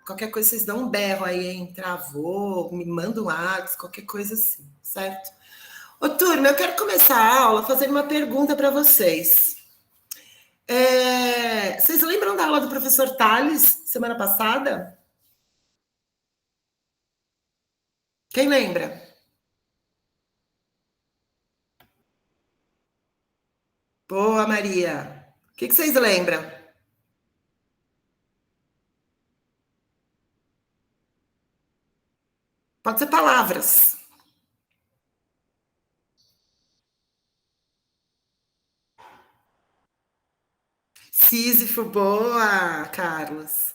Qualquer coisa, vocês dão um berro aí, hein? Travou, me manda um WhatsApp, qualquer coisa assim, certo? Ô, turma, eu quero começar a aula fazendo uma pergunta para vocês. Vocês lembram da aula do professor Tales, semana passada? Quem lembra? Boa, Maria. O que vocês lembram? Pode ser palavras. Sísifo, boa, Carlos.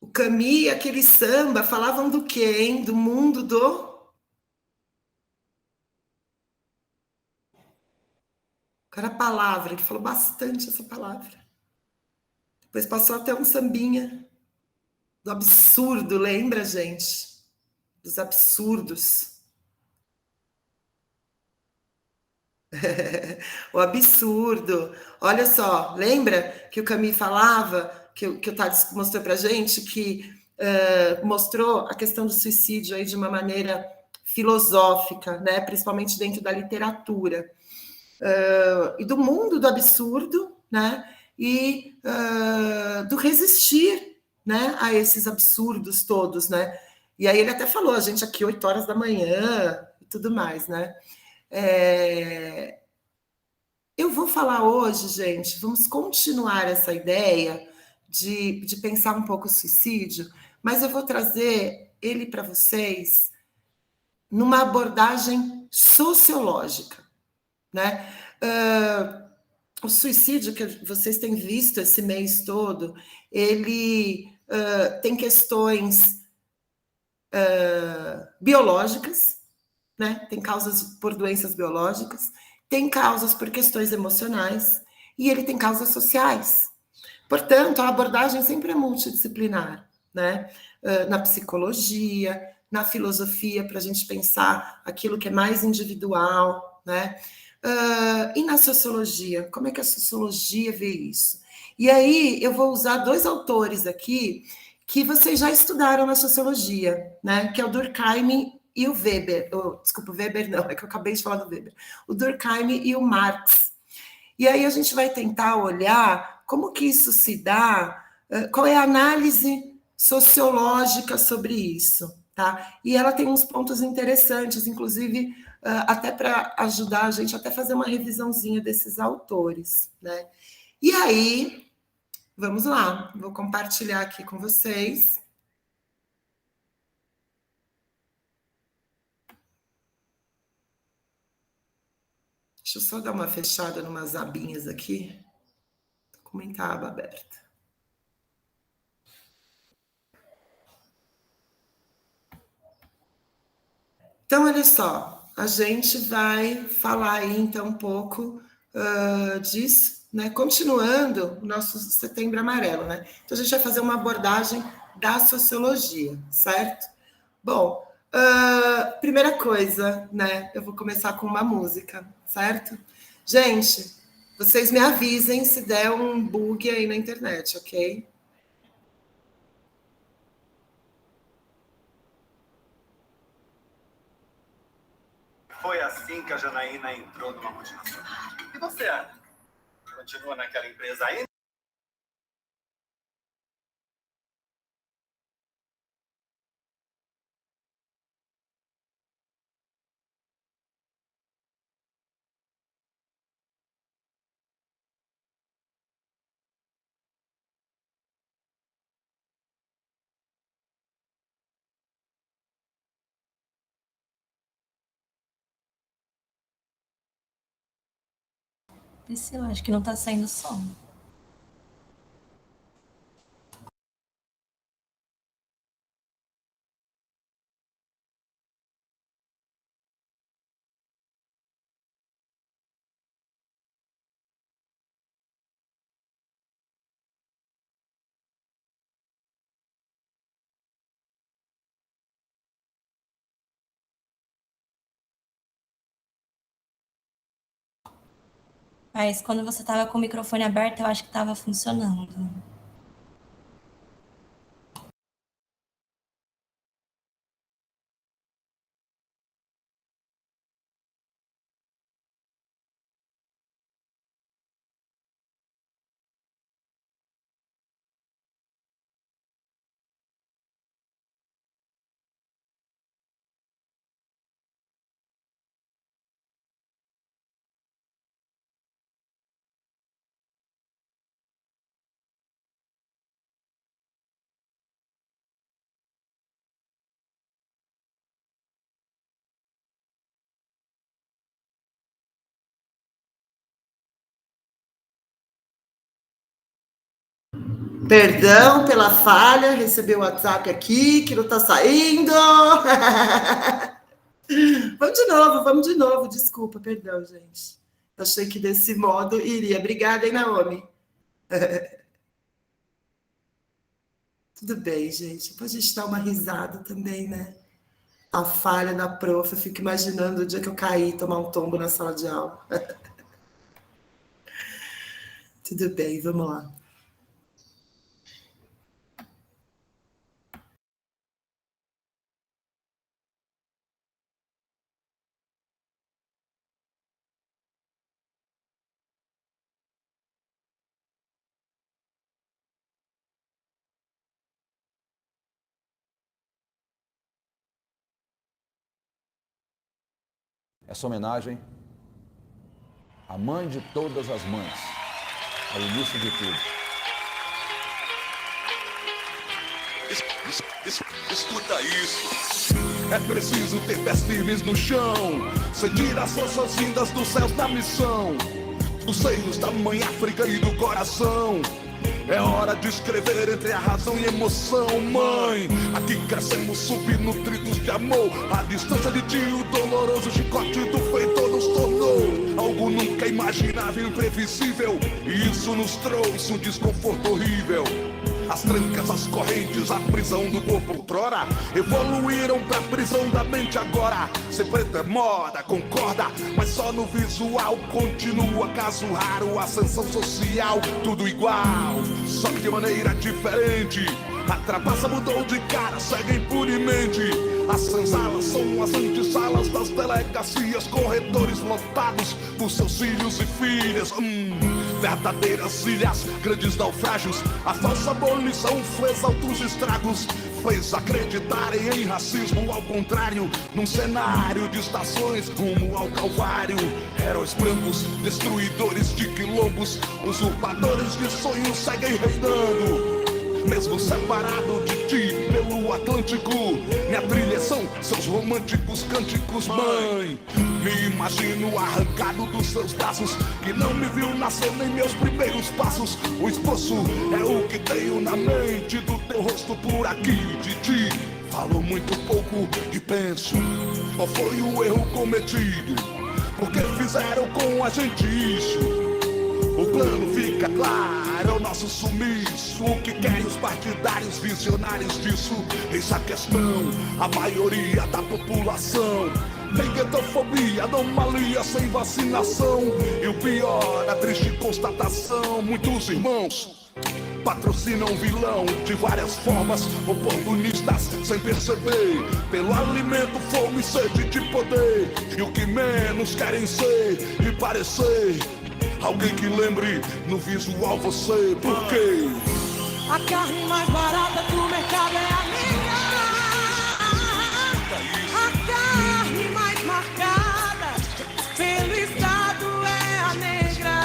O Camille, aquele samba, falavam do quê, hein? Do mundo do... Cara, a palavra, ele falou bastante essa palavra. Depois passou até um sambinha do absurdo, lembra, gente? Dos absurdos. O absurdo. Olha só, lembra que o Camille falava, que o Tades mostrou para gente, que mostrou a questão do suicídio aí de uma maneira filosófica, né? Principalmente dentro da literatura. E do mundo do absurdo, né? E do resistir, né? A esses absurdos todos, né? E aí ele até falou, a gente aqui 8 horas da manhã e tudo mais, né? É, eu vou falar hoje, gente, vamos continuar essa ideia de pensar um pouco o suicídio, mas eu vou trazer ele para vocês numa abordagem sociológica, né? O suicídio que vocês têm visto esse mês todo, ele tem questões biológicas, né? Tem causas por doenças biológicas, tem causas por questões emocionais e ele tem causas sociais. Portanto, a abordagem sempre é multidisciplinar, né? Na psicologia, na filosofia, para a gente pensar aquilo que é mais individual, né? E na sociologia, como é que a sociologia vê isso? E aí eu vou usar dois autores aqui que vocês já estudaram na sociologia, né? Que é o Durkheim e o Weber. Desculpa, o Weber não, é que eu acabei de falar do Weber. O Durkheim e o Marx. E aí a gente vai tentar olhar como que isso se dá, qual é a análise sociológica sobre isso, tá? E ela tem uns pontos interessantes, inclusive até para ajudar a gente até fazer uma revisãozinha desses autores, né? E aí, vamos lá, vou compartilhar aqui com vocês. Deixa eu só dar uma fechada em umas abinhas aqui. Tô com muita aba aberta. Então, olha só, a gente vai falar aí então um pouco disso, né? Continuando o nosso Setembro Amarelo, né? Então, a gente vai fazer uma abordagem da sociologia, certo? Bom, primeira coisa, né? Eu vou começar com uma música, certo? Gente, vocês me avisem se der um bug aí na internet, ok? Foi assim que a Janaína entrou numa multinacional. E você, Ana? Continua naquela empresa ainda? Esse eu acho que não tá saindo som. Mas quando você tava com o microfone aberto, eu acho que tava funcionando. Perdão pela falha, recebi o WhatsApp aqui, que não está saindo. Vamos de novo, desculpa, perdão, gente. Achei que desse modo iria. Obrigada, hein, Naomi? Tudo bem, gente. Depois a gente dá uma risada também, né? A falha da prof, eu fico imaginando o dia que eu caí e tomar um tombo na sala de aula. Tudo bem, vamos lá. Essa homenagem à mãe de todas as mães, ao início de tudo. Escuta isso. É preciso ter pés firmes no chão, sentir as forças vindas dos céus na missão, dos seios da mãe África e do coração. É hora de escrever entre a razão e a emoção, mãe. Aqui crescemos subnutridos de amor. A distância de ti, o doloroso chicote do feitor nos tornou algo nunca imaginável, imprevisível. E isso nos trouxe um desconforto horrível. As trancas, as correntes, a prisão do corpo outrora evoluíram pra prisão da mente agora. Ser preto é moda, concorda, mas só no visual continua caso raro. Ascensão social, tudo igual, só que de maneira diferente. A trapaça mudou de cara, segue impunemente. As senzalas são as antessalas das delegacias, corredores lotados por seus filhos e filhas. Verdadeiras ilhas, grandes naufrágios. A falsa abolição fez altos estragos, fez acreditarem em racismo ao contrário. Num cenário de estações rumo ao calvário, heróis brancos, destruidores de quilombos, usurpadores de sonhos seguem reinando. Mesmo separado de ti pelo Atlântico, minha trilha são seus românticos cânticos, mãe. Me imagino arrancado dos seus braços, que não me viu nascer nem meus primeiros passos. O esboço é o que tenho na mente do teu rosto por aqui, de ti. Falo muito pouco e penso, qual foi o erro cometido? Por que fizeram com a gente isso? O plano fica claro, é o nosso sumiço. O que querem os partidários visionários disso? Eis a questão, a maioria da população tem guetofobia, anomalia sem vacinação. E o pior, a triste constatação, muitos irmãos patrocinam vilão de várias formas, oportunistas sem perceber, pelo alimento, fome e sede de poder. E o que menos querem ser e parecer alguém que lembre no visual você. Por quê? A carne mais barata do mercado é a negra. A carne mais marcada pelo estado é a negra.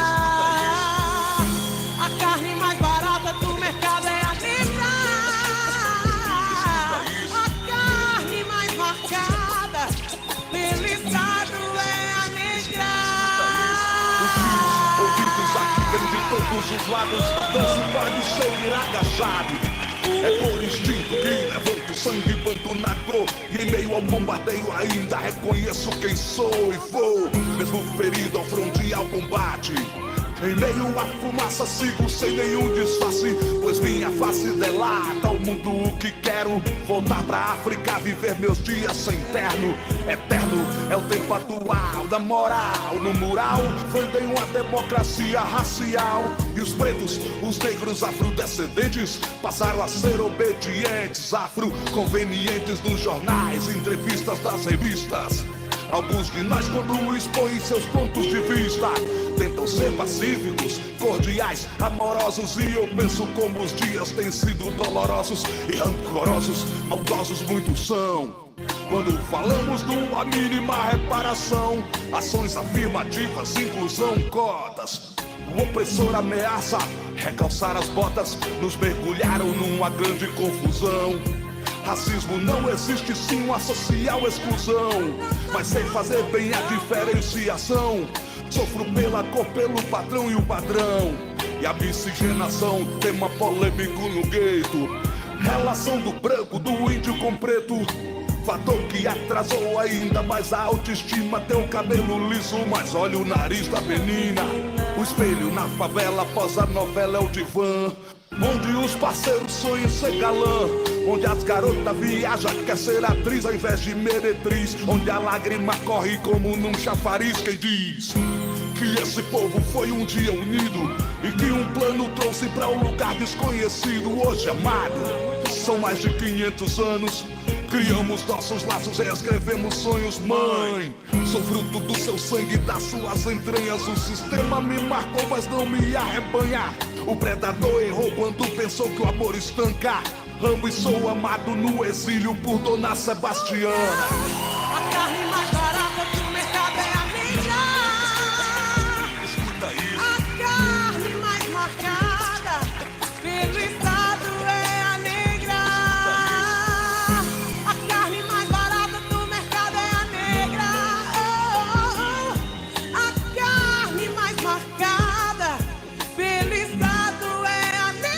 A carne mais barata do mercado é a negra. A carne mais marcada pelo estado é a negra. Ouvidos aqui vem de todos os lados, não se pode ser agachado. É por instinto que levanto o sangue quanto na cor. E em meio ao bombardeio ainda reconheço quem sou e vou, mesmo ferido ao fronte e ao combate. Em meio à fumaça sigo sem nenhum disfarce, pois minha face delata ao mundo o que quero. Voltar pra África, viver meus dias sem terno. Eterno é o tempo atual da moral. No mural vendem uma democracia racial. E os pretos, os negros afrodescendentes passaram a ser obedientes, afroconvenientes nos jornais, entrevistas das revistas. Alguns de nós, quando expõem seus pontos de vista, tentam ser pacíficos, cordiais, amorosos. E eu penso como os dias têm sido dolorosos e rancorosos, maldosos muitos são. Quando falamos numa mínima reparação, ações afirmativas, inclusão, cotas. O opressor ameaça recalçar as botas, nos mergulharam numa grande confusão. Racismo não existe, sim uma social exclusão, mas sem fazer bem a diferenciação. Sofro pela cor, pelo patrão e o padrão. E a miscigenação, tema polêmico no gueto. Relação do branco, do índio com preto. Fator que atrasou ainda mais a autoestima. Teu cabelo liso, mas olha o nariz da menina. O espelho na favela, após a novela é o divã, onde os parceiros sonham ser galã, onde as garotas viajam, quer ser atriz ao invés de meretriz, onde a lágrima corre como num chafariz. Quem diz que esse povo foi um dia unido e que um plano trouxe pra um lugar desconhecido, hoje amado? São mais de 500 anos, criamos nossos laços, reescrevemos sonhos, mãe. Sou fruto do seu sangue, das suas entranhas. O sistema me marcou, mas não me arrebanha. O predador errou quando pensou que o amor estanca. Amo e sou amado no exílio por Dona Sebastiana. A carne mais barata do mercado é a negra. Escuta isso. A carne mais marcada pelo estado é a negra. A carne mais barata do mercado é a negra. A carne mais marcada pelo estado é a negra.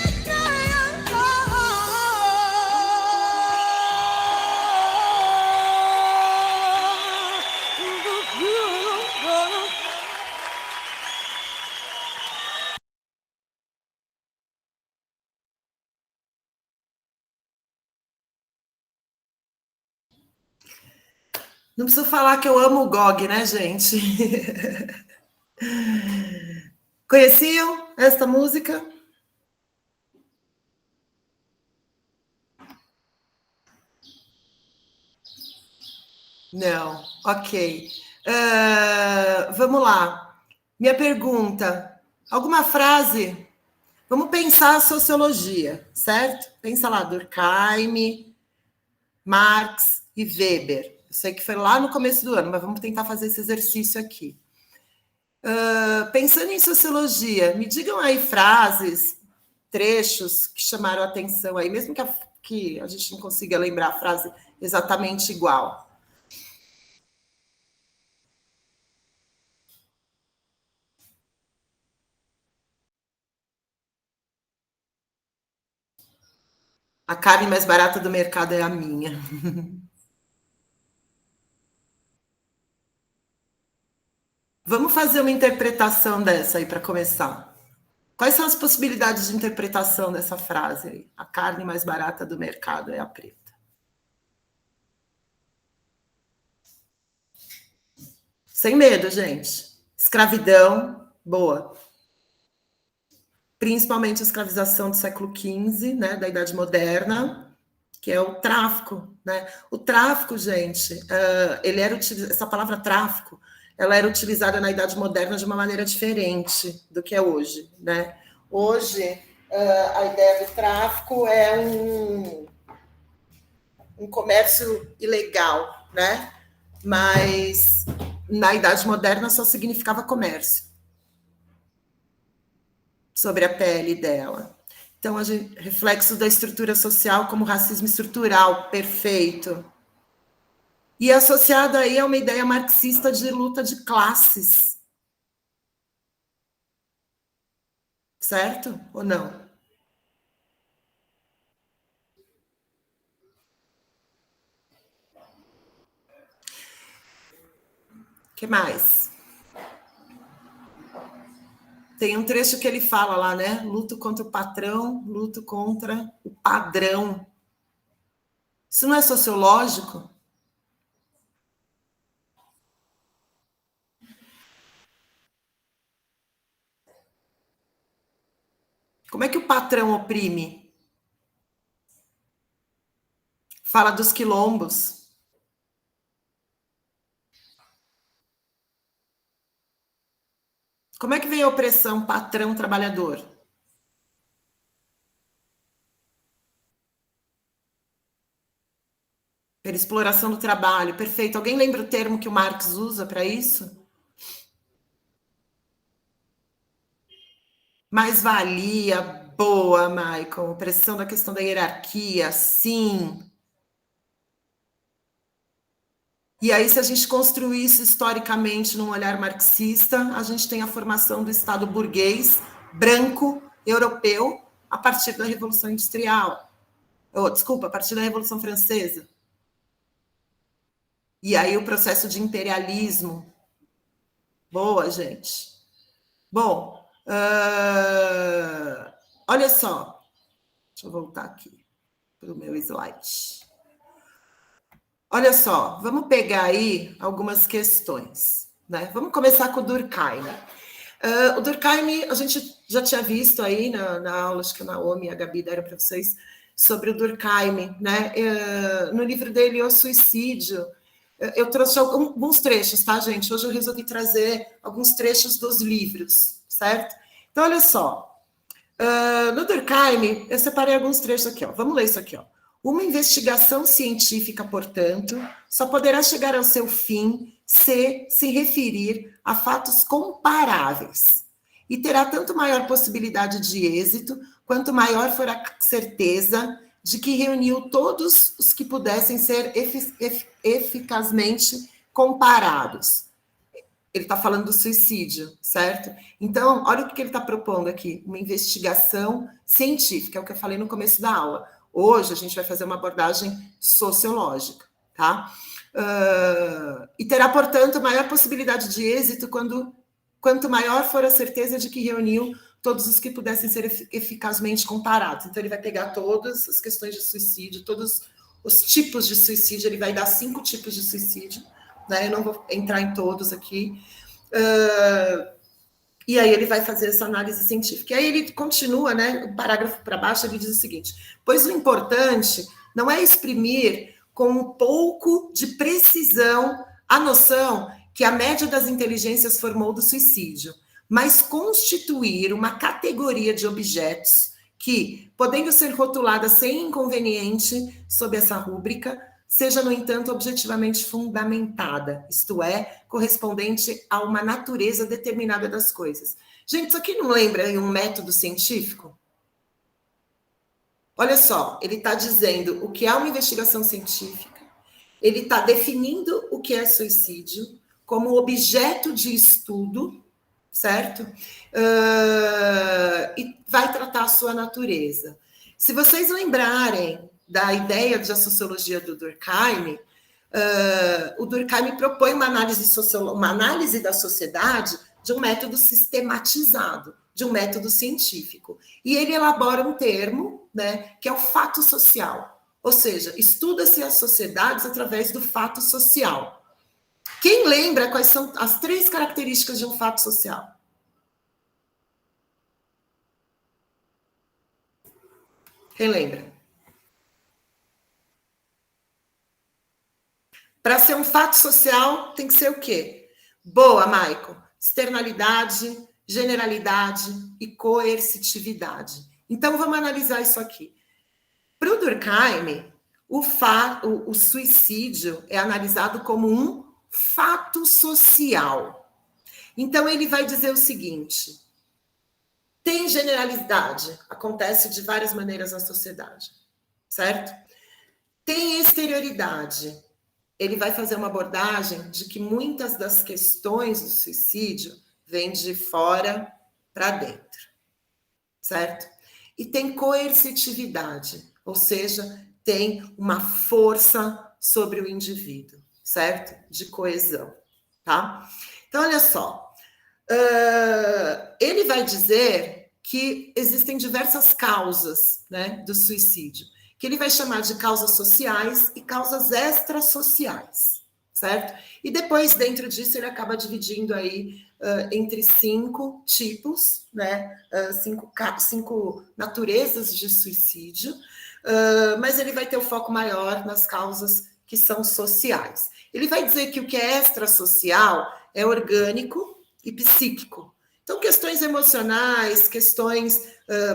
Não preciso falar que eu amo o GOG, né, gente? Conheciam esta música? Não, ok. Vamos lá. Minha pergunta: alguma frase? Vamos pensar a sociologia, certo? Pensa lá, Durkheim, Marx e Weber. Eu sei que foi lá no começo do ano, mas vamos tentar fazer esse exercício aqui. Pensando em sociologia, me digam aí frases, trechos que chamaram a atenção aí, mesmo que a gente não consiga lembrar a frase exatamente igual. A carne mais barata do mercado é a minha. Vamos fazer uma interpretação dessa aí para começar. Quais são as possibilidades de interpretação dessa frase aí? A carne mais barata do mercado é a preta. Sem medo, gente. Escravidão, boa. Principalmente a escravização do século XV, né, da Idade Moderna, que é o tráfico, né? O tráfico, gente, essa palavra tráfico, ela era utilizada na Idade Moderna de uma maneira diferente do que é hoje, né? Hoje, a ideia do tráfico é um comércio ilegal, né? Mas na Idade Moderna só significava comércio sobre a pele dela. Então, reflexo da estrutura social como racismo estrutural, perfeito. E associado aí a uma ideia marxista de luta de classes. Certo ou não? O que mais? Tem um trecho que ele fala lá, né? Luto contra o patrão, luto contra o padrão. Isso não é sociológico? Como é que o patrão oprime? Fala dos quilombos. Como é que vem a opressão patrão-trabalhador? Pela exploração do trabalho. Perfeito. Alguém lembra o termo que o Marx usa para isso? Mais-valia, boa, Michael. Opressão da questão da hierarquia, sim. E aí, se a gente construir isso historicamente num olhar marxista, a gente tem a formação do Estado burguês, branco, europeu, a partir da Revolução Industrial. Desculpa, a partir da Revolução Francesa. E aí o processo de imperialismo. Boa, gente. Bom, olha só. Deixa eu voltar aqui para o meu slide. Olha só, vamos pegar aí algumas questões, né? Vamos começar com o Durkheim. O Durkheim, a gente já tinha visto aí na aula, acho que a Naomi e a Gabi deram para vocês, sobre o Durkheim, né? No livro dele, O Suicídio, eu trouxe alguns trechos, tá, gente? Hoje eu resolvi trazer alguns trechos dos livros, certo? Então, olha só. No Durkheim, eu separei alguns trechos aqui, ó. Vamos ler isso aqui, ó. Uma investigação científica, portanto, só poderá chegar ao seu fim se referir a fatos comparáveis e terá tanto maior possibilidade de êxito, quanto maior for a certeza de que reuniu todos os que pudessem ser eficazmente comparados. Ele está falando do suicídio, certo? Então, olha o que ele está propondo aqui, uma investigação científica, é o que eu falei no começo da aula. Hoje a gente vai fazer uma abordagem sociológica, tá? E terá, portanto, maior possibilidade de êxito quanto maior for a certeza de que reuniu todos os que pudessem ser eficazmente comparados. Então, ele vai pegar todas as questões de suicídio, todos os tipos de suicídio, ele vai dar 5 tipos de suicídio, né? Eu não vou entrar em todos aqui. E aí ele vai fazer essa análise científica. E aí ele continua, né? O parágrafo para baixo, ele diz o seguinte: pois o importante não é exprimir com um pouco de precisão a noção que a média das inteligências formou do suicídio, mas constituir uma categoria de objetos que, podendo ser rotulada sem inconveniente sob essa rúbrica, seja, no entanto, objetivamente fundamentada, isto é, correspondente a uma natureza determinada das coisas. Gente, isso aqui não lembra um método científico? Olha só, ele está dizendo o que é uma investigação científica, ele está definindo o que é suicídio como objeto de estudo, certo? E vai tratar a sua natureza. Se vocês lembrarem da ideia da sociologia do Durkheim, o Durkheim propõe uma análise da sociedade de um método sistematizado, de um método científico. E ele elabora um termo, né, que é o fato social. Ou seja, estuda-se as sociedades através do fato social. Quem lembra quais são as 3 características de um fato social? Quem lembra? Para ser um fato social, tem que ser o quê? Boa, Michael. Externalidade, generalidade e coercitividade. Então, vamos analisar isso aqui. Para o Durkheim, o suicídio é analisado como um fato social. Então, ele vai dizer o seguinte: tem generalidade, acontece de várias maneiras na sociedade, certo? Tem exterioridade. Ele vai fazer uma abordagem de que muitas das questões do suicídio vêm de fora para dentro, certo? E tem coercitividade, ou seja, tem uma força sobre o indivíduo, certo? De coesão, tá? Então, olha só, Ele vai dizer que existem diversas causas, né, do suicídio, que ele vai chamar de causas sociais e causas extrasociais, certo? E depois, dentro disso, ele acaba dividindo aí entre 5 tipos, né, 5 naturezas de suicídio, mas ele vai ter o foco maior nas causas que são sociais. Ele vai dizer que o que é extrasocial é orgânico e psíquico. Então, questões emocionais, questões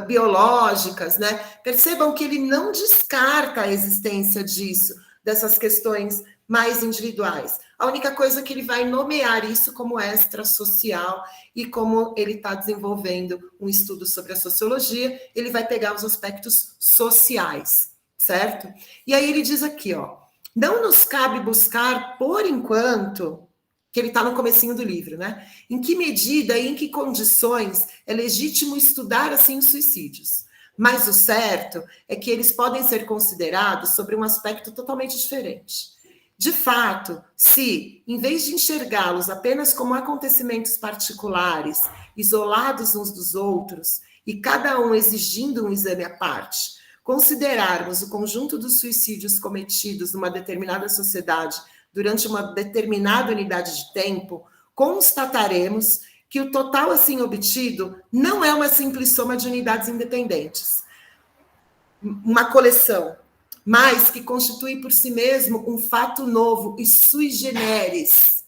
biológicas, né? Percebam que ele não descarta a existência disso, dessas questões mais individuais. A única coisa que ele vai nomear isso como extrasocial, e como ele está desenvolvendo um estudo sobre a sociologia, ele vai pegar os aspectos sociais, certo? E aí ele diz aqui, ó, não nos cabe buscar, por enquanto, que ele está no comecinho do livro, né? Em que medida e em que condições é legítimo estudar assim os suicídios? Mas o certo é que eles podem ser considerados sobre um aspecto totalmente diferente. De fato, se, em vez de enxergá-los apenas como acontecimentos particulares, isolados uns dos outros, e cada um exigindo um exame à parte, considerarmos o conjunto dos suicídios cometidos numa determinada sociedade durante uma determinada unidade de tempo, constataremos que o total assim obtido não é uma simples soma de unidades independentes, uma coleção, mas que constitui por si mesmo um fato novo e sui generis,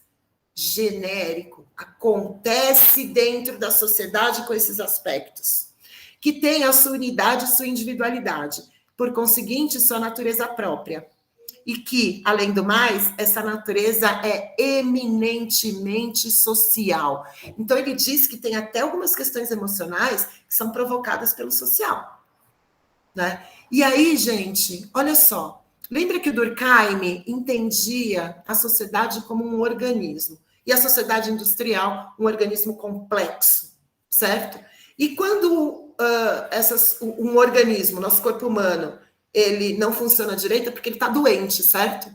genérico, acontece dentro da sociedade com esses aspectos, que tem a sua unidade e sua individualidade, por conseguinte, sua natureza própria. E que, além do mais, essa natureza é eminentemente social. Então, ele diz que tem até algumas questões emocionais que são provocadas pelo social, né? E aí, gente, olha só, lembra que o Durkheim entendia a sociedade como um organismo, e a sociedade industrial um organismo complexo, certo? E quando um organismo, nosso corpo humano, ele não funciona direito, é porque ele está doente, certo?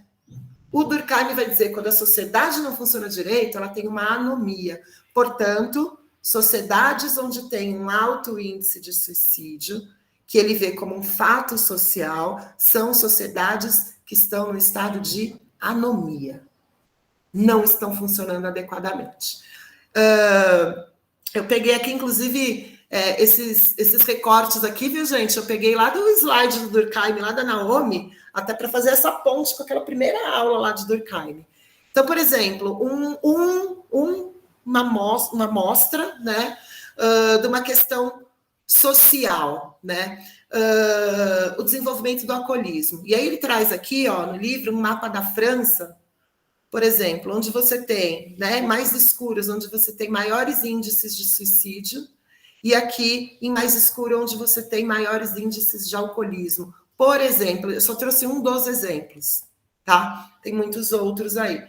O Durkheim vai dizer que quando a sociedade não funciona direito, ela tem uma anomia. Portanto, sociedades onde tem um alto índice de suicídio, que ele vê como um fato social, são sociedades que estão no estado de anomia. Não estão funcionando adequadamente. Eu peguei aqui, inclusive, esses recortes aqui, viu, gente? Eu peguei lá do slide do Durkheim, lá da Naomi, até para fazer essa ponte com aquela primeira aula lá de Durkheim. Então, por exemplo, uma amostra, né, de uma questão social, né, o desenvolvimento do alcoolismo. E aí ele traz aqui, ó, no livro, um mapa da França, por exemplo, onde você tem, né, mais escuros, onde você tem maiores índices de suicídio, e aqui, em mais escuro, onde você tem maiores índices de alcoolismo. Por exemplo, eu só trouxe um dos exemplos, tá? Tem muitos outros aí.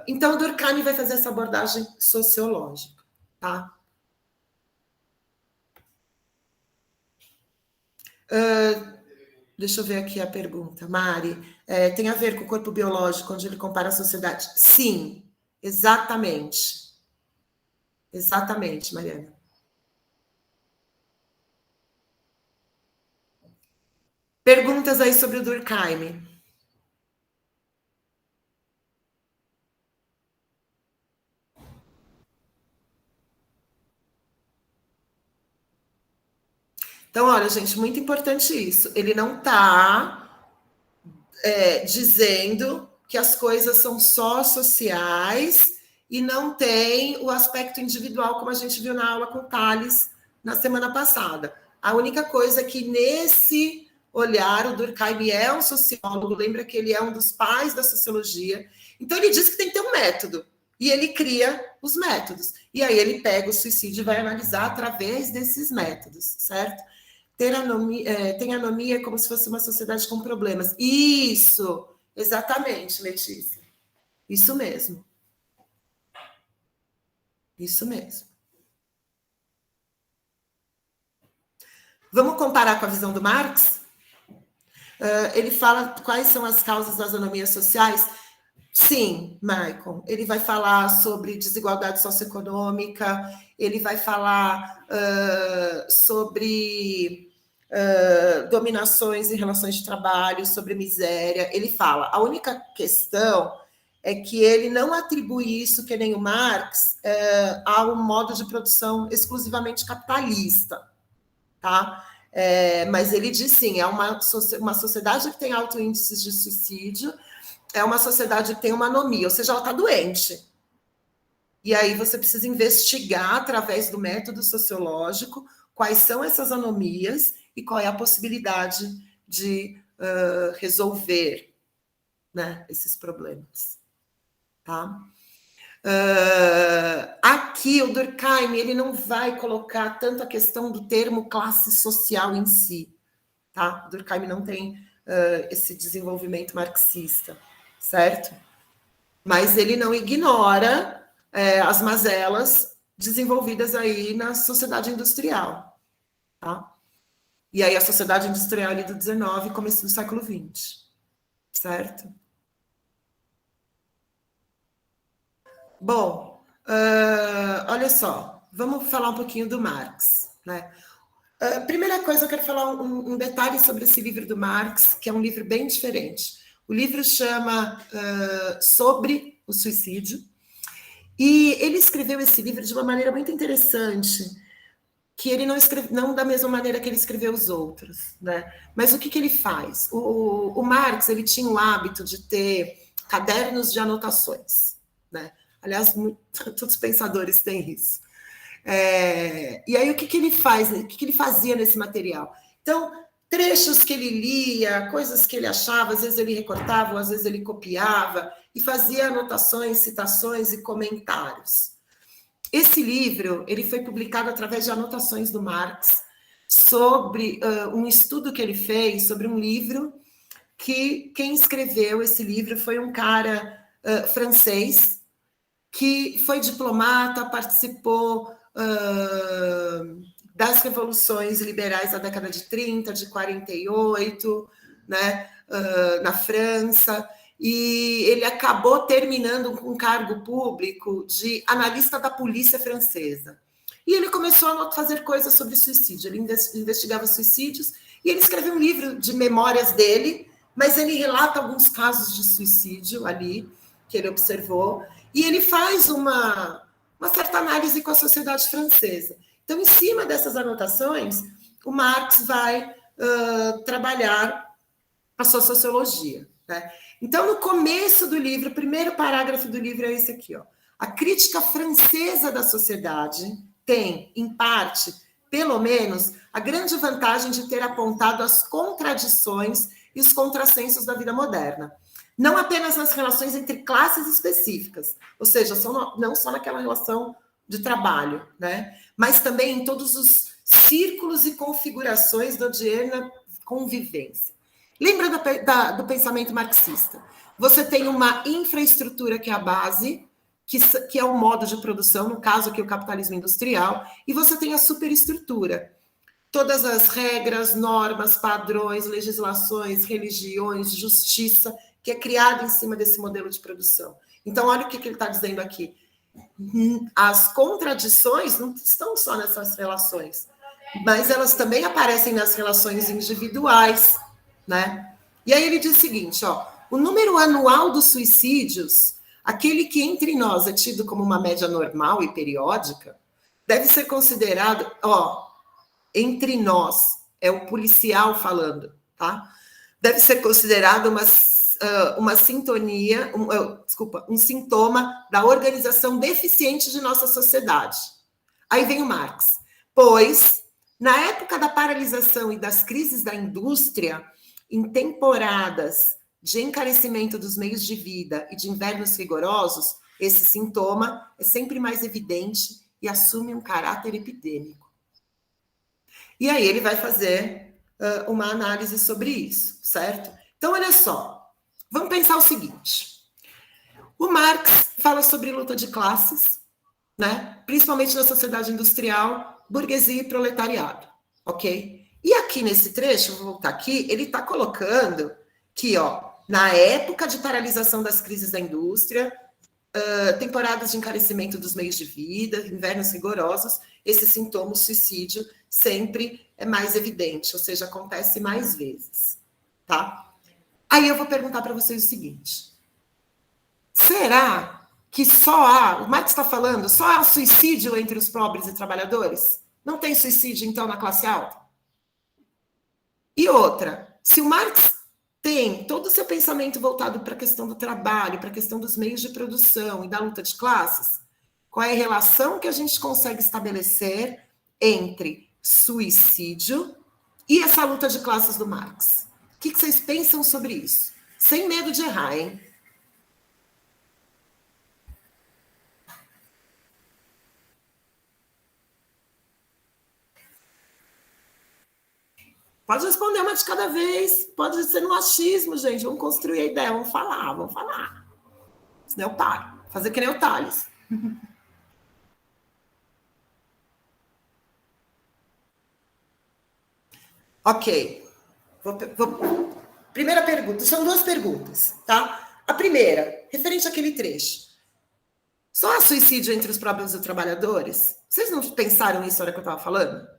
Então, o Durkheim vai fazer essa abordagem sociológica, tá? Deixa eu ver aqui a pergunta. Mari, tem a ver com o corpo biológico, onde ele compara a sociedade? Sim, exatamente. Exatamente, Mariana. Perguntas aí sobre o Durkheim. Então, olha, gente, muito importante isso. Ele não está dizendo que as coisas são só sociais e não tem o aspecto individual, como a gente viu na aula com o Thales na semana passada. A única coisa é que nesse olhar, o Durkheim é um sociólogo, lembra que ele é um dos pais da sociologia, então ele diz que tem que ter um método, e ele cria os métodos. E aí ele pega o suicídio e vai analisar através desses métodos, certo? Tem anomia como se fosse uma sociedade com problemas. Isso, exatamente, Letícia. Isso mesmo. Isso mesmo. Vamos comparar com a visão do Marx? Ele fala quais são as causas das anomias sociais. Sim, Michael, ele vai falar sobre desigualdade socioeconômica, ele vai falar sobre dominações em relações de trabalho, sobre miséria. Ele fala, a única questão é que ele não atribui isso, que nem o Marx, a um modo de produção exclusivamente capitalista, tá? Mas ele diz sim, é uma sociedade que tem alto índice de suicídio, é uma sociedade que tem uma anomia, ou seja, ela está doente. E aí você precisa investigar, através do método sociológico, quais são essas anomias e qual é a possibilidade de resolver, né, esses problemas. Tá? Aqui o Durkheim ele não vai colocar tanto a questão do termo classe social em si. Tá? O Durkheim não tem esse desenvolvimento marxista, certo? Mas ele não ignora as mazelas desenvolvidas aí na sociedade industrial. Tá? E aí a sociedade industrial ali do 19 começo do século 20, certo? Bom, olha só, vamos falar um pouquinho do Marx, né? Primeira coisa, eu quero falar um detalhe sobre esse livro do Marx, que é um livro bem diferente. O livro chama Sobre o Suicídio, e ele escreveu esse livro de uma maneira muito interessante, que ele não escreve, não da mesma maneira que ele escreveu os outros, né? Mas o que ele faz? O Marx, ele tinha o hábito de ter cadernos de anotações, né? Aliás, todos os pensadores têm isso. E aí, o que ele faz? O que ele fazia nesse material? Então, trechos que ele lia, coisas que ele achava, às vezes ele recortava, às vezes ele copiava, e fazia anotações, citações e comentários. Esse livro ele foi publicado através de anotações do Marx sobre um estudo que ele fez sobre um livro que quem escreveu esse livro foi um cara francês que foi diplomata, participou das revoluções liberais da década de 30, de 48, né, na França, e ele acabou terminando com um cargo público de analista da polícia francesa. E ele começou a fazer coisas sobre suicídio, ele investigava suicídios, e ele escreveu um livro de memórias dele, mas ele relata alguns casos de suicídio ali, que ele observou, e ele faz uma certa análise com a sociedade francesa. Então, em cima dessas anotações, o Marx vai trabalhar a sua sociologia, né? Então, no começo do livro, o primeiro parágrafo do livro é esse aqui, ó. A crítica francesa da sociedade tem, em parte, pelo menos, a grande vantagem de ter apontado as contradições e os contrassensos da vida moderna. Não apenas nas relações entre classes específicas, ou seja, não só naquela relação de trabalho, né? Mas também em todos os círculos e configurações da odierna convivência. Lembra do pensamento marxista? Você tem uma infraestrutura que é a base, que é o modo de produção, no caso aqui o capitalismo industrial, e você tem a superestrutura. Todas as regras, normas, padrões, legislações, religiões, justiça, que é criado em cima desse modelo de produção. Então, olha o que ele está dizendo aqui. As contradições não estão só nessas relações, mas elas também aparecem nas relações individuais, né? E aí ele diz o seguinte, ó, o número anual dos suicídios, aquele que entre nós é tido como uma média normal e periódica, deve ser considerado, ó, entre nós, é o policial falando, tá? Deve ser considerado uma sintonia, um sintoma da organização deficiente de nossa sociedade. Aí vem o Marx. Pois, na época da paralisação e das crises da indústria, em temporadas de encarecimento dos meios de vida e de invernos rigorosos, esse sintoma é sempre mais evidente e assume um caráter epidêmico. E aí ele vai fazer uma análise sobre isso, certo? Então, olha só, vamos pensar o seguinte. O Marx fala sobre luta de classes, né? Principalmente na sociedade industrial, burguesia e proletariado, ok? E aqui nesse trecho, vou voltar aqui, ele está colocando que, ó, na época de paralisação das crises da indústria, temporadas de encarecimento dos meios de vida, invernos rigorosos, esse sintoma, o suicídio, sempre é mais evidente, ou seja, acontece mais vezes, tá? Aí eu vou perguntar para vocês o seguinte: será que o Marx está falando, só há suicídio entre os pobres e trabalhadores? Não tem suicídio, então, na classe alta? E outra, se o Marx tem todo o seu pensamento voltado para a questão do trabalho, para a questão dos meios de produção e da luta de classes, qual é a relação que a gente consegue estabelecer entre suicídio e essa luta de classes do Marx? O que vocês pensam sobre isso? Sem medo de errar, hein? Pode responder uma de cada vez, pode ser no achismo, gente. Vamos construir a ideia, vamos falar. Senão eu paro. Fazer que nem o Thales. Ok. Primeira pergunta. São 2 perguntas, tá? A primeira, referente àquele trecho. Só há suicídio entre os próprios trabalhadores? Vocês não pensaram nisso na hora que eu estava falando?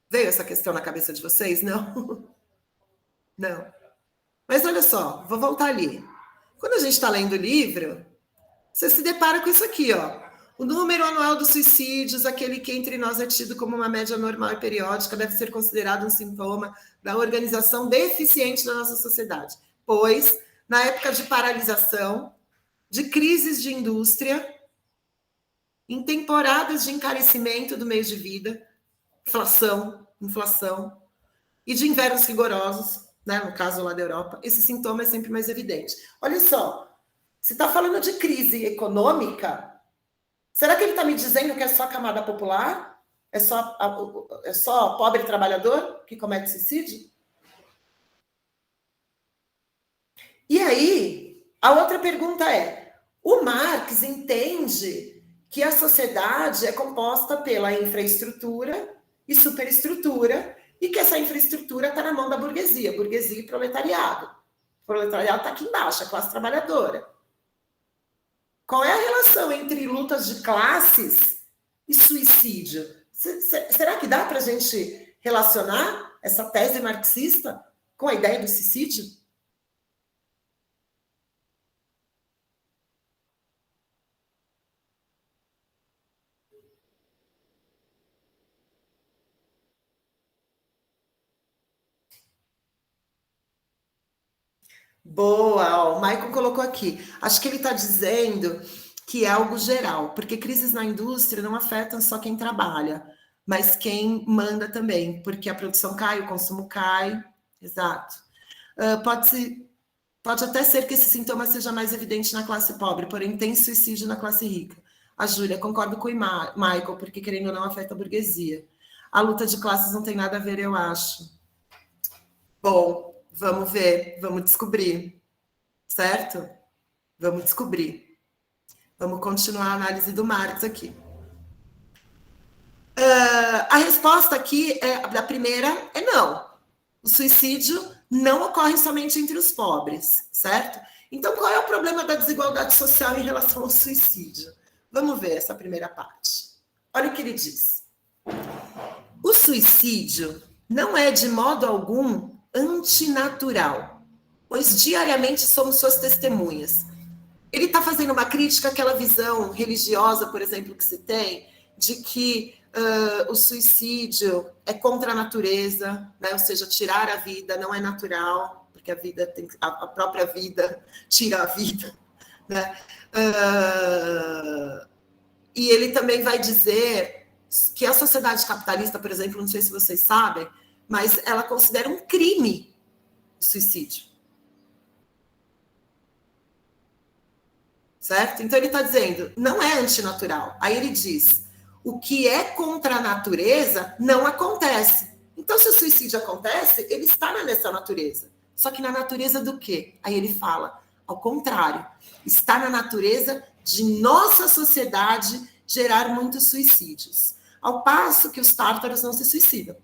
Veio essa questão na cabeça de vocês? Não? Não. Mas olha só, vou voltar ali. Quando a gente está lendo o livro, você se depara com isso aqui, ó. O número anual dos suicídios, aquele que entre nós é tido como uma média normal e periódica, deve ser considerado um sintoma da organização deficiente da nossa sociedade. Pois, na época de paralisação, de crises de indústria, em temporadas de encarecimento do meio de vida, inflação, e de invernos rigorosos, né, no caso lá da Europa, esse sintoma é sempre mais evidente. Olha só, se está falando de crise econômica, será que ele está me dizendo que é só a camada popular? É só pobre trabalhador que comete suicídio? E aí, a outra pergunta é, o Marx entende que a sociedade é composta pela infraestrutura e superestrutura, e que essa infraestrutura está na mão da burguesia e proletariado. O proletariado está aqui embaixo, a classe trabalhadora. Qual é a relação entre lutas de classes e suicídio? Será que dá para a gente relacionar essa tese marxista com a ideia do suicídio? Boa, ó, o Maicon colocou aqui. Acho que ele está dizendo que é algo geral, porque crises na indústria não afetam só quem trabalha, mas quem manda também, porque a produção cai, o consumo cai. Exato. Pode até ser que esse sintoma seja mais evidente na classe pobre, porém tem suicídio na classe rica. A Júlia, concordo com o Michael, porque querendo ou não afeta a burguesia. A luta de classes não tem nada a ver, eu acho. Bom, vamos ver, vamos descobrir, certo? Vamos descobrir. Vamos continuar a análise do Marx aqui. A resposta aqui, da primeira, é não. O suicídio não ocorre somente entre os pobres, certo? Então, qual é o problema da desigualdade social em relação ao suicídio? Vamos ver essa primeira parte. Olha o que ele diz. O suicídio não é, de modo algum, antinatural, pois diariamente somos suas testemunhas. Ele está fazendo uma crítica àquela visão religiosa, por exemplo, que se tem, de que o suicídio é contra a natureza, né? Ou seja, tirar a vida não é natural, porque a própria vida tira a vida, né? E ele também vai dizer que a sociedade capitalista, por exemplo, não sei se vocês sabem, mas ela considera um crime o suicídio. Certo? Então ele está dizendo, não é antinatural. Aí ele diz, o que é contra a natureza não acontece. Então, se o suicídio acontece, ele está nessa natureza. Só que na natureza do quê? Aí ele fala, ao contrário, está na natureza de nossa sociedade gerar muitos suicídios. Ao passo que os tártaros não se suicidam.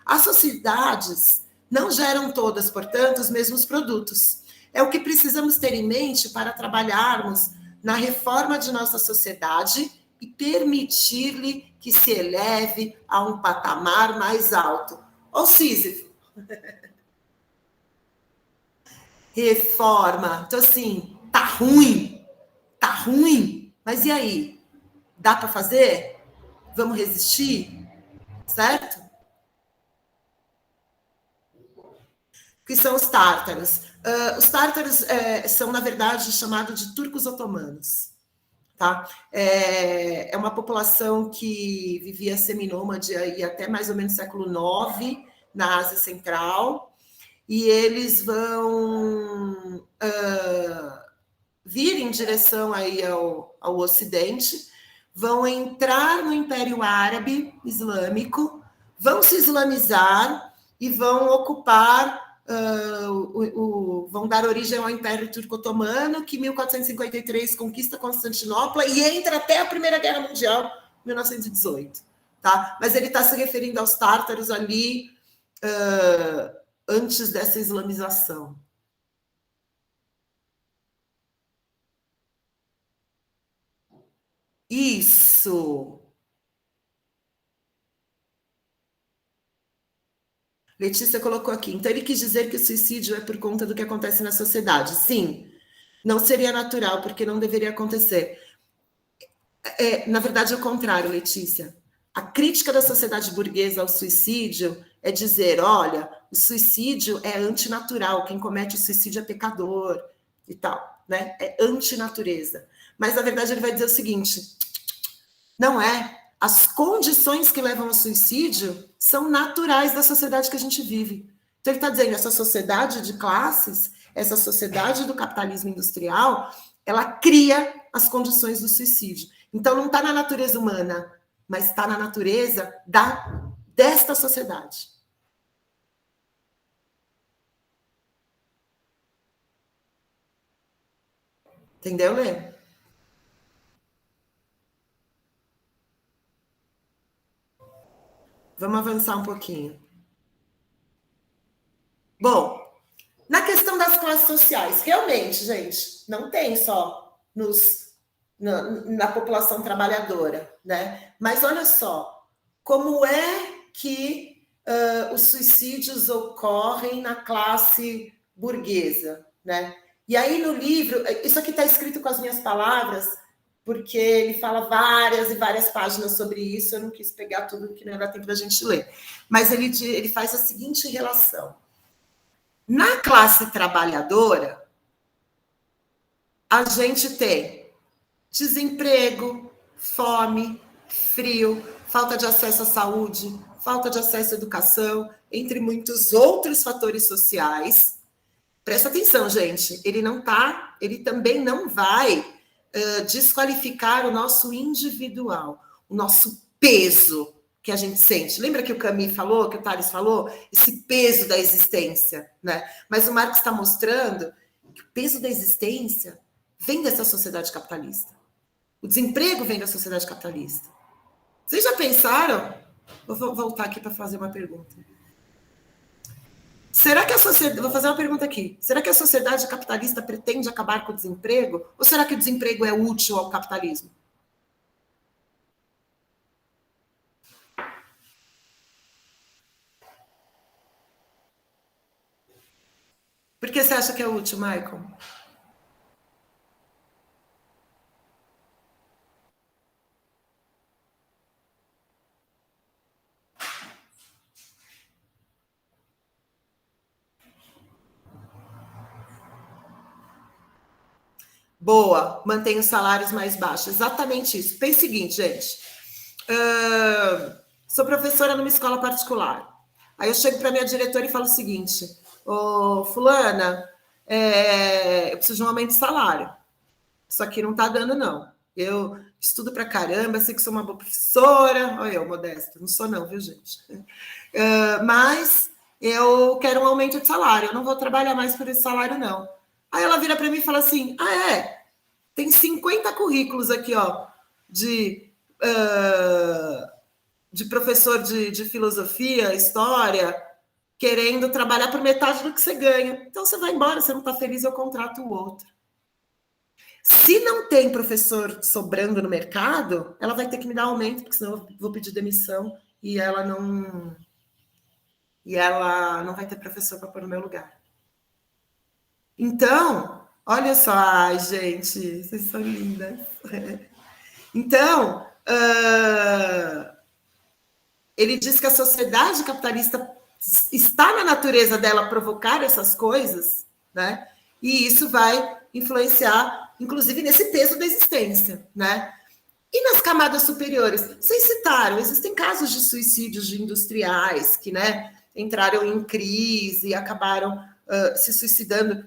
As sociedades não geram todas, portanto, os mesmos produtos. é o que precisamos ter em mente para trabalharmos na reforma de nossa sociedade e permitir-lhe que se eleve a um patamar mais alto. Ô Sísifo! Reforma. Então, assim, tá ruim, mas e aí? Dá para fazer? Vamos resistir? Certo? O que são os tártaros? Os tártaros são, na verdade, chamados de turcos otomanos. Tá? É uma população que vivia seminômade aí até mais ou menos século IX, na Ásia Central, e eles vão vir em direção aí ao Ocidente, vão entrar no Império Árabe Islâmico, vão se islamizar e vão ocupar, vão dar origem ao Império Turco-Otomano, que em 1453 conquista Constantinopla e entra até a Primeira Guerra Mundial, 1918. Tá? Mas ele está se referindo aos tártaros ali antes dessa islamização. Isso. Letícia colocou aqui. Então, ele quis dizer que o suicídio é por conta do que acontece na sociedade. Sim, não seria natural, porque não deveria acontecer. Na verdade, é o contrário, Letícia. A crítica da sociedade burguesa ao suicídio é dizer, olha, o suicídio é antinatural, quem comete o suicídio é pecador e tal, né? É antinatureza. Mas, na verdade, ele vai dizer o seguinte, não é. As condições que levam ao suicídio são naturais da sociedade que a gente vive. Então, ele está dizendo, essa sociedade de classes, essa sociedade do capitalismo industrial, ela cria as condições do suicídio. Então, não está na natureza humana, mas está na natureza desta sociedade. Entendeu, Lê? Vamos avançar um pouquinho. Bom, na questão das classes sociais, realmente, gente, não tem só na população trabalhadora, né? Mas olha só, como é que os suicídios ocorrem na classe burguesa, né? E aí no livro, isso aqui está escrito com as minhas palavras, porque ele fala várias e várias páginas sobre isso, eu não quis pegar tudo que não era tempo da gente ler. Mas ele faz a seguinte relação. Na classe trabalhadora, a gente tem desemprego, fome, frio, falta de acesso à saúde, falta de acesso à educação, entre muitos outros fatores sociais. Presta atenção, gente, ele também não vai desqualificar o nosso individual, o nosso peso que a gente sente. Lembra que o Camus falou, que o Tales falou? Esse peso da existência, né? Mas o Marx está mostrando que o peso da existência vem dessa sociedade capitalista. O desemprego vem da sociedade capitalista. Vocês já pensaram? Vou voltar aqui para fazer uma pergunta. Será que a sociedade... Vou fazer uma pergunta aqui. Será que a sociedade capitalista pretende acabar com o desemprego? Ou será que o desemprego é útil ao capitalismo? Por que você acha que é útil, Michael? Boa, mantém os salários mais baixos. Exatamente isso. Pensa o seguinte, gente. Sou professora numa escola particular. Aí eu chego para minha diretora e falo o seguinte: ô, fulana, eu preciso de um aumento de salário. Isso aqui não está dando, não. Eu estudo para caramba, sei que sou uma boa professora. Olha eu, modesta. Não sou não, viu, gente? Mas eu quero um aumento de salário. Eu não vou trabalhar mais por esse salário, não. Aí ela vira para mim e fala assim, tem 50 currículos aqui, ó, de professor de filosofia, história, querendo trabalhar por metade do que você ganha. Então você vai embora, você não está feliz, eu contrato o outro. Se não tem professor sobrando no mercado, ela vai ter que me dar aumento, porque senão eu vou pedir demissão e ela não vai ter professor para pôr no meu lugar. Então, olha só, ai, gente, vocês são lindas. Então, ele diz que a sociedade capitalista está na natureza dela provocar essas coisas, né? E isso vai influenciar, inclusive, nesse peso da existência, né? E nas camadas superiores? Vocês citaram, existem casos de suicídios de industriais que, né, entraram em crise e acabaram se suicidando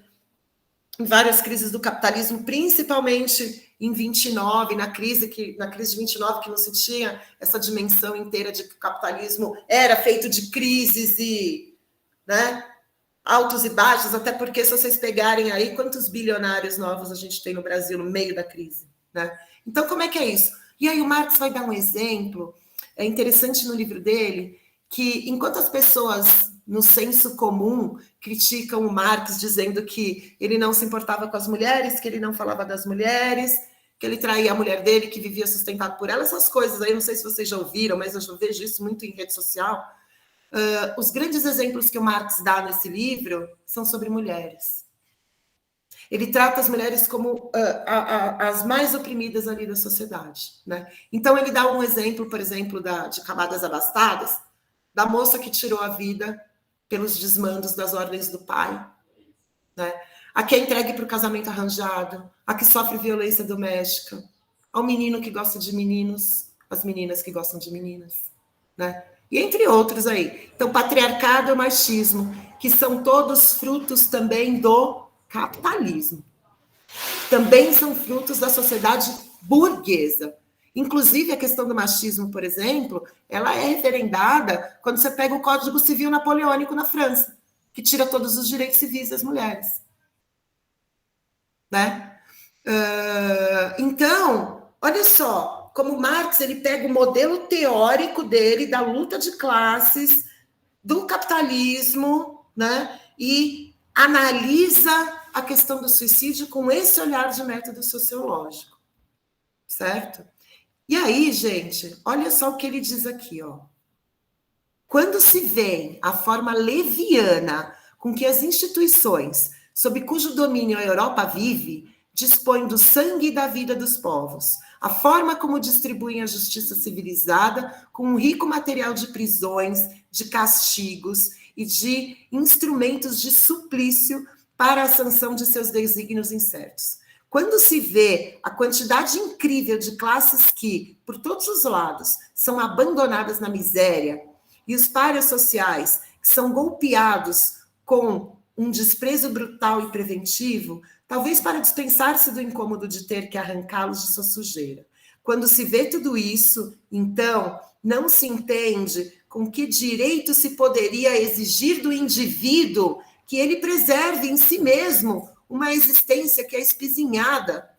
em várias crises do capitalismo, principalmente em 29, na crise de 29, que não se tinha essa dimensão inteira de que o capitalismo era feito de crises e, né, altos e baixos, até porque se vocês pegarem aí, quantos bilionários novos a gente tem no Brasil no meio da crise, né? Então, como é que é isso? E aí o Marx vai dar um exemplo, é interessante no livro dele, que enquanto as pessoas no senso comum criticam o Marx dizendo que ele não se importava com as mulheres, que ele não falava das mulheres, que ele traía a mulher dele, que vivia sustentado por ela, essas coisas aí, não sei se vocês já ouviram, mas eu já vejo isso muito em rede social. Os grandes exemplos que o Marx dá nesse livro são sobre mulheres. Ele trata as mulheres como as mais oprimidas ali da sociedade, né? Então, ele dá um exemplo, por exemplo, de Camadas Abastadas, da moça que tirou a vida pelos desmandos das ordens do pai, né? A que é entregue para o casamento arranjado, a que sofre violência doméstica, ao menino que gosta de meninos, as meninas que gostam de meninas, né? E entre outros aí. Então, patriarcado e machismo, que são todos frutos também do capitalismo. Também são frutos da sociedade burguesa. Inclusive, a questão do machismo, por exemplo, ela é referendada quando você pega o Código Civil Napoleônico na França, que tira todos os direitos civis das mulheres. Né? Então, olha só, como Marx ele pega o modelo teórico dele da luta de classes, do capitalismo, né? E analisa a questão do suicídio com esse olhar de método sociológico, certo? E aí, gente, olha só o que ele diz aqui, ó. Quando se vê a forma leviana com que as instituições, sob cujo domínio a Europa vive, dispõem do sangue e da vida dos povos, a forma como distribuem a justiça civilizada com um rico material de prisões, de castigos e de instrumentos de suplício para a sanção de seus desígnios incertos. Quando se vê a quantidade incrível de classes que, por todos os lados, são abandonadas na miséria, e os párias sociais que são golpeados com um desprezo brutal e preventivo, talvez para dispensar-se do incômodo de ter que arrancá-los de sua sujeira. Quando se vê tudo isso, então, não se entende com que direito se poderia exigir do indivíduo que ele preserve em si mesmo uma existência que é espizinhada,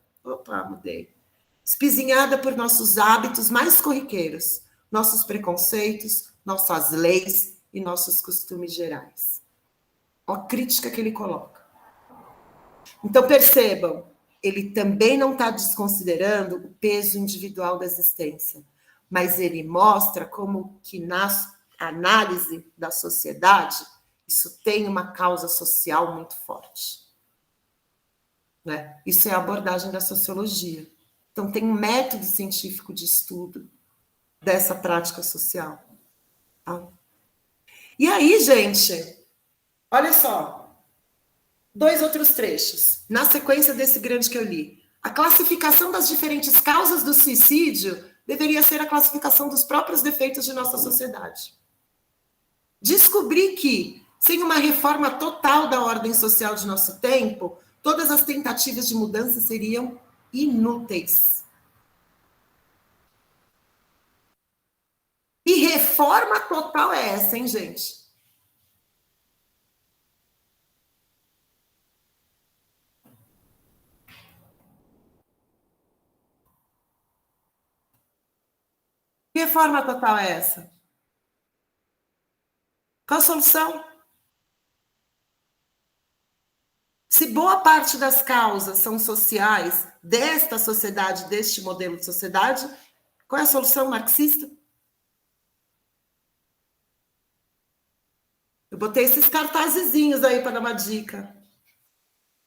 espizinhada por nossos hábitos mais corriqueiros, nossos preconceitos, nossas leis e nossos costumes gerais. Ó a crítica que ele coloca. Então, percebam, ele também não está desconsiderando o peso individual da existência, mas ele mostra como que na análise da sociedade isso tem uma causa social muito forte. Né? Isso é a abordagem da sociologia. Então, tem um método científico de estudo dessa prática social. Tá? E aí, gente, olha só, 2 outros trechos, na sequência desse grande que eu li. A classificação das diferentes causas do suicídio deveria ser a classificação dos próprios defeitos de nossa sociedade. Descobri que, sem uma reforma total da ordem social de nosso tempo, todas as tentativas de mudança seriam inúteis. E reforma total é essa, hein, gente? Que reforma total é essa? Qual a solução? Se boa parte das causas são sociais desta sociedade, deste modelo de sociedade, qual é a solução marxista? Eu botei esses cartazezinhos aí para dar uma dica.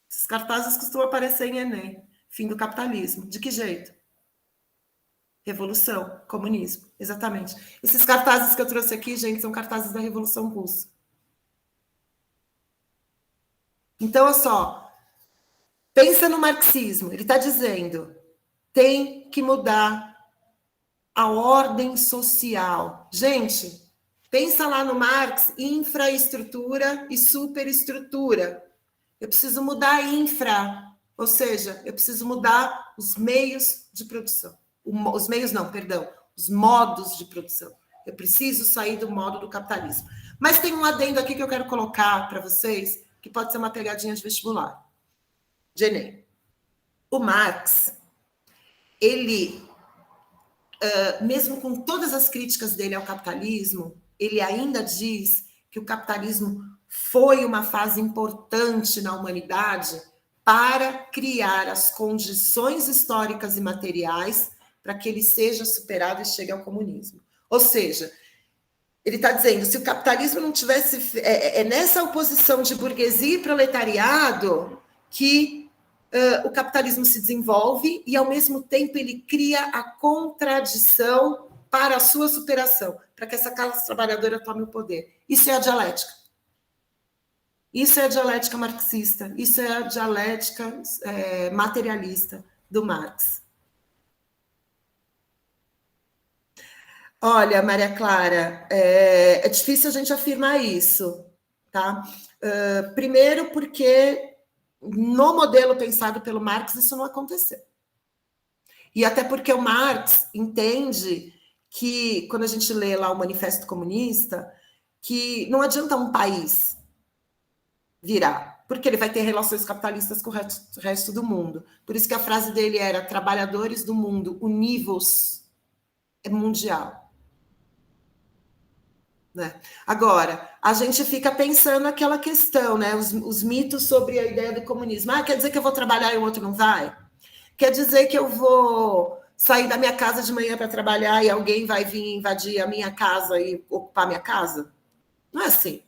Esses cartazes costumam aparecer em Enem. Fim do capitalismo. De que jeito? Revolução, comunismo. Exatamente. Esses cartazes que eu trouxe aqui, gente, são cartazes da Revolução Russa. Então, olha só. Pensa no marxismo. Ele está dizendo, tem que mudar a ordem social. Gente, pensa lá no Marx, infraestrutura e superestrutura. Eu preciso mudar a infra, ou seja, eu preciso mudar os meios de produção. Os meios não, perdão, os modos de produção. Eu preciso sair do modo do capitalismo. Mas tem um adendo aqui que eu quero colocar para vocês, que pode ser uma pegadinha de vestibular. De Enem. O Marx, ele, mesmo com todas as críticas dele ao capitalismo, ele ainda diz que o capitalismo foi uma fase importante na humanidade para criar as condições históricas e materiais para que ele seja superado e chegue ao comunismo. Ou seja, ele está dizendo, se o capitalismo não tivesse... É nessa oposição de burguesia e proletariado que o capitalismo se desenvolve e, ao mesmo tempo, ele cria a contradição para a sua superação, para que essa classe trabalhadora tome o poder. Isso é a dialética. Isso é a dialética marxista, isso é a dialética materialista do Marx. Olha, Maria Clara, é difícil a gente afirmar isso, tá? Primeiro porque no modelo pensado pelo Marx isso não aconteceu. E até porque o Marx entende que, quando a gente lê lá o Manifesto Comunista, que não adianta um país virar, porque ele vai ter relações capitalistas com o resto do mundo. Por isso que a frase dele era: trabalhadores do mundo, univos, é mundial. Né? Agora, a gente fica pensando naquela questão, né? Os mitos sobre a ideia do comunismo. Ah, quer dizer que eu vou trabalhar e o outro não vai? Quer dizer que eu vou sair da minha casa de manhã para trabalhar e alguém vai vir invadir a minha casa e ocupar a minha casa? Não é assim.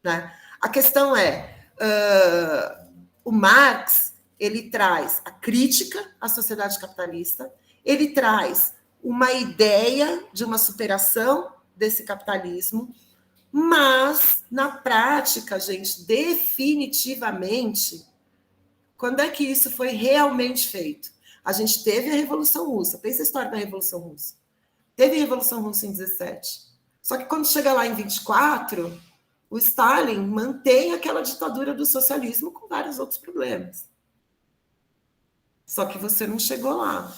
Né? A questão é, o Marx, ele traz a crítica à sociedade capitalista, ele traz uma ideia de uma superação desse capitalismo, mas, na prática, gente, definitivamente, quando é que isso foi realmente feito? A gente teve a Revolução Russa, pensa a história da Revolução Russa. Teve a Revolução Russa em 17. Só que quando chega lá em 24, o Stalin mantém aquela ditadura do socialismo com vários outros problemas. Só que você não chegou lá.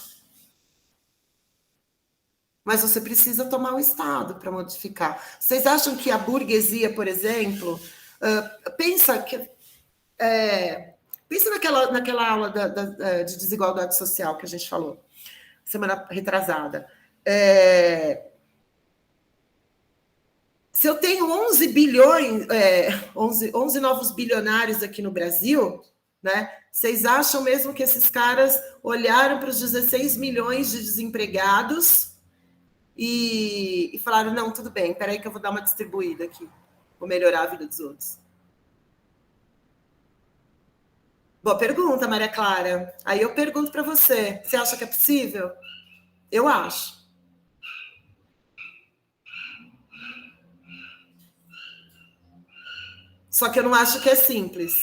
Mas você precisa tomar o Estado para modificar. Vocês acham que a burguesia, por exemplo, pensa naquela aula de desigualdade social que a gente falou, semana retrasada. Se eu tenho 11 bilhões, 11 novos bilionários aqui no Brasil, né? Vocês acham mesmo que esses caras olharam para os 16 milhões de desempregados e falaram, não, tudo bem, peraí que eu vou dar uma distribuída aqui, vou melhorar a vida dos outros? Boa pergunta, Maria Clara. Aí eu pergunto para você, você acha que é possível? Eu acho. Só que eu não acho que é simples.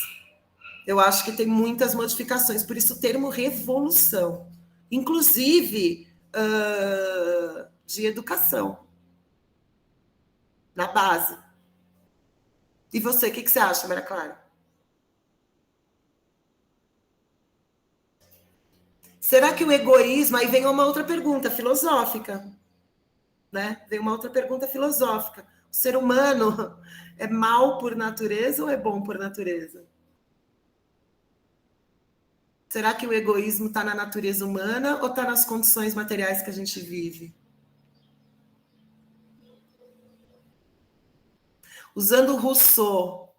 Eu acho que tem muitas modificações, por isso o termo revolução. Inclusive, de educação. Na base. E você, o que você acha, Maria Clara? Será que o egoísmo... Aí vem uma outra pergunta filosófica. Né? Vem uma outra pergunta filosófica. O ser humano é mal por natureza ou é bom por natureza? Será que o egoísmo está na natureza humana ou está nas condições materiais que a gente vive? Usando Rousseau,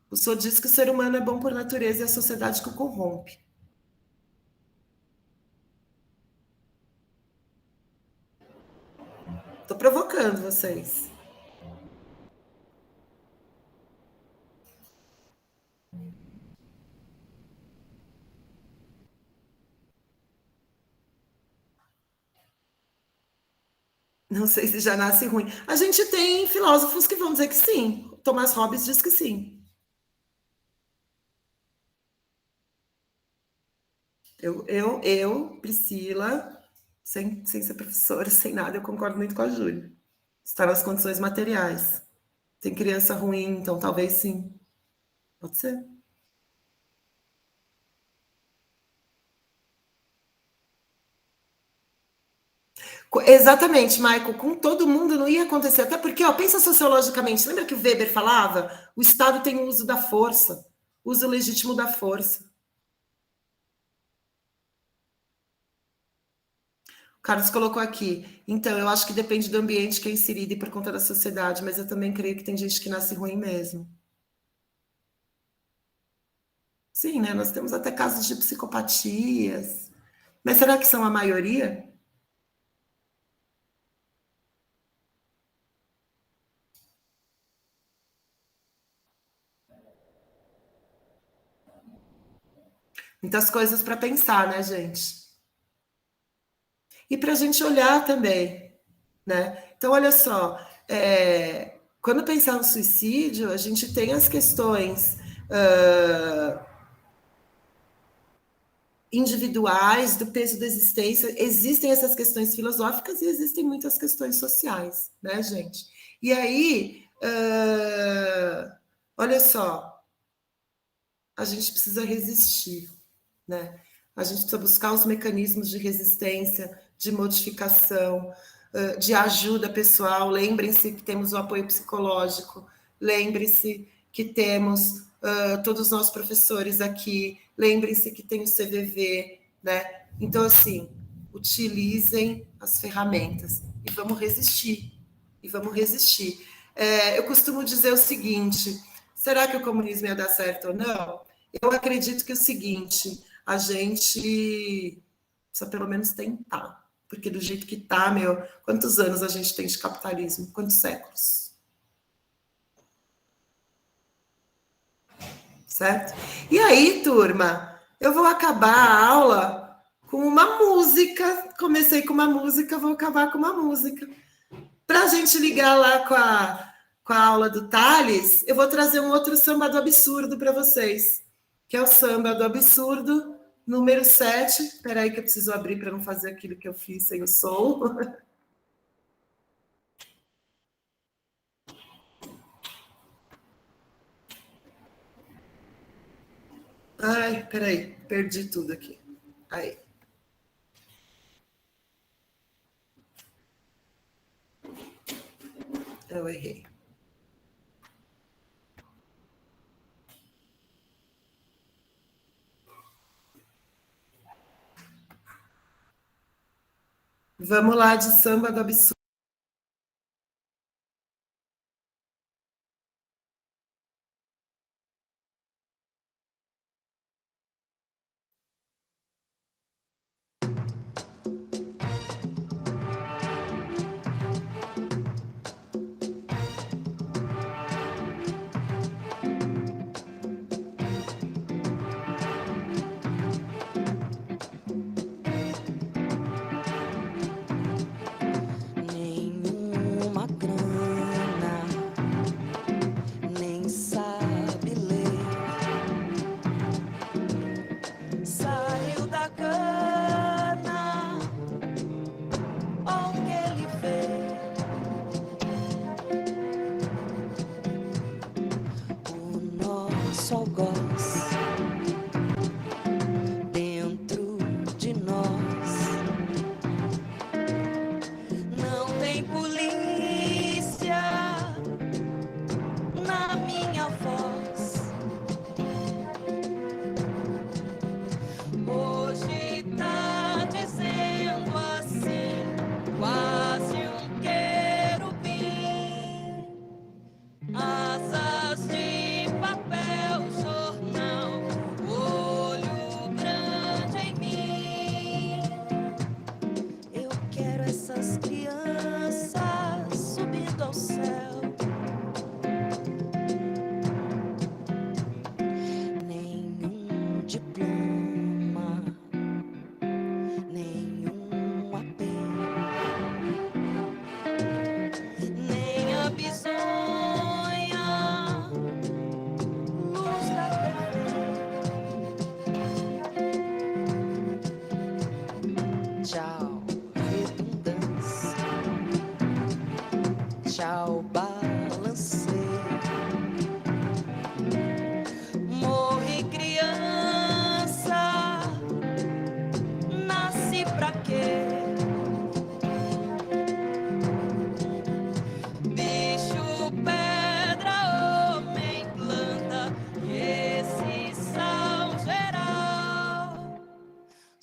O senhor diz que o ser humano é bom por natureza e a sociedade que o corrompe. Estou provocando vocês. Não sei se já nasce ruim. A gente tem filósofos que vão dizer que sim. Thomas Hobbes diz que sim. Priscila, sem ser professora, sem nada, eu concordo muito com a Júlia. Está nas condições materiais. Tem criança ruim, então talvez sim. Pode ser. Exatamente, Michael. Com todo mundo não ia acontecer. Até porque, ó, pensa sociologicamente. Lembra que o Weber falava? O Estado tem o uso da força, uso legítimo da força. O Carlos colocou aqui. Então, eu acho que depende do ambiente que é inserido e por conta da sociedade, mas eu também creio que tem gente que nasce ruim mesmo. Sim, né? Nós temos até casos de psicopatias. Mas será que são a maioria? Muitas coisas para pensar, né, gente? E para a gente olhar também, né? Então, olha só, quando pensar no suicídio, a gente tem as questões individuais, do peso da existência, existem essas questões filosóficas e existem muitas questões sociais, né, gente? E aí, olha só, a gente precisa resistir, né? A gente precisa buscar os mecanismos de resistência, de modificação, de ajuda pessoal. Lembrem-se que temos o apoio psicológico, lembrem-se que temos todos nós professores aqui, lembrem-se que tem o CVV, né? Então, assim, utilizem as ferramentas e vamos resistir, eu costumo dizer o seguinte, será que o comunismo ia dar certo ou não? Eu acredito que é o seguinte, a gente precisa pelo menos tentar, porque do jeito que está, quantos anos a gente tem de capitalismo? Quantos séculos? Certo? E aí, turma, eu vou acabar a aula com uma música. Comecei com uma música, vou acabar com uma música. Para a gente ligar lá com a aula do Thales, eu vou trazer um outro samba do absurdo para vocês, que é o samba do absurdo, número 7. Espera aí que eu preciso abrir para não fazer aquilo que eu fiz sem o som. Ai, peraí, perdi tudo aqui. Aí. Eu errei. Vamos lá de samba do absurdo.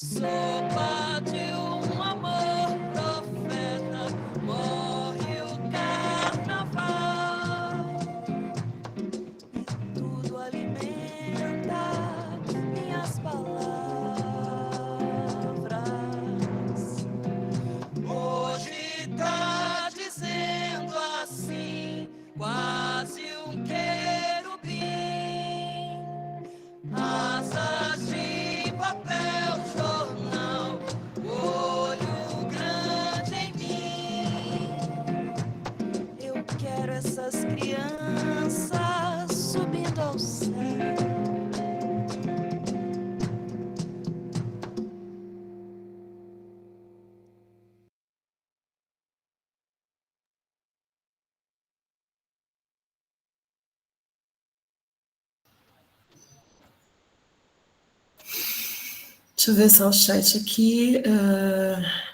sopa de um amor profeta, morre o carnaval. Tudo alimenta minhas palavras. Hoje tá dizendo assim, quase um querubim, asas de papel, jornal, olho grande em mim. Eu quero essas crianças subindo ao céu. Deixa eu ver só o chat aqui.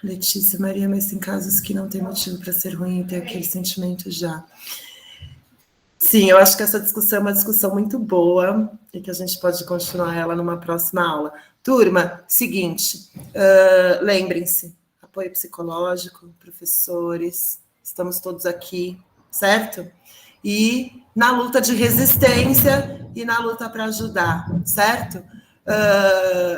Letícia Maria, mas tem casos que não tem motivo para ser ruim e ter aquele sentimento já. Sim, eu acho que essa discussão é uma discussão muito boa e que a gente pode continuar ela numa próxima aula. Turma, seguinte, lembrem-se, apoio psicológico, professores, estamos todos aqui, certo? E na luta de resistência e na luta para ajudar, certo?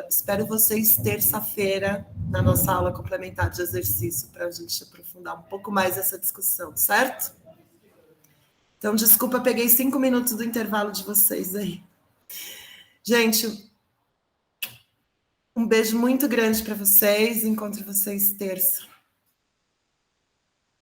Espero vocês terça-feira na nossa aula complementar de exercício para a gente aprofundar um pouco mais essa discussão, certo? Então, desculpa, peguei 5 minutos do intervalo de vocês aí. Gente, um beijo muito grande para vocês. Encontro vocês terça.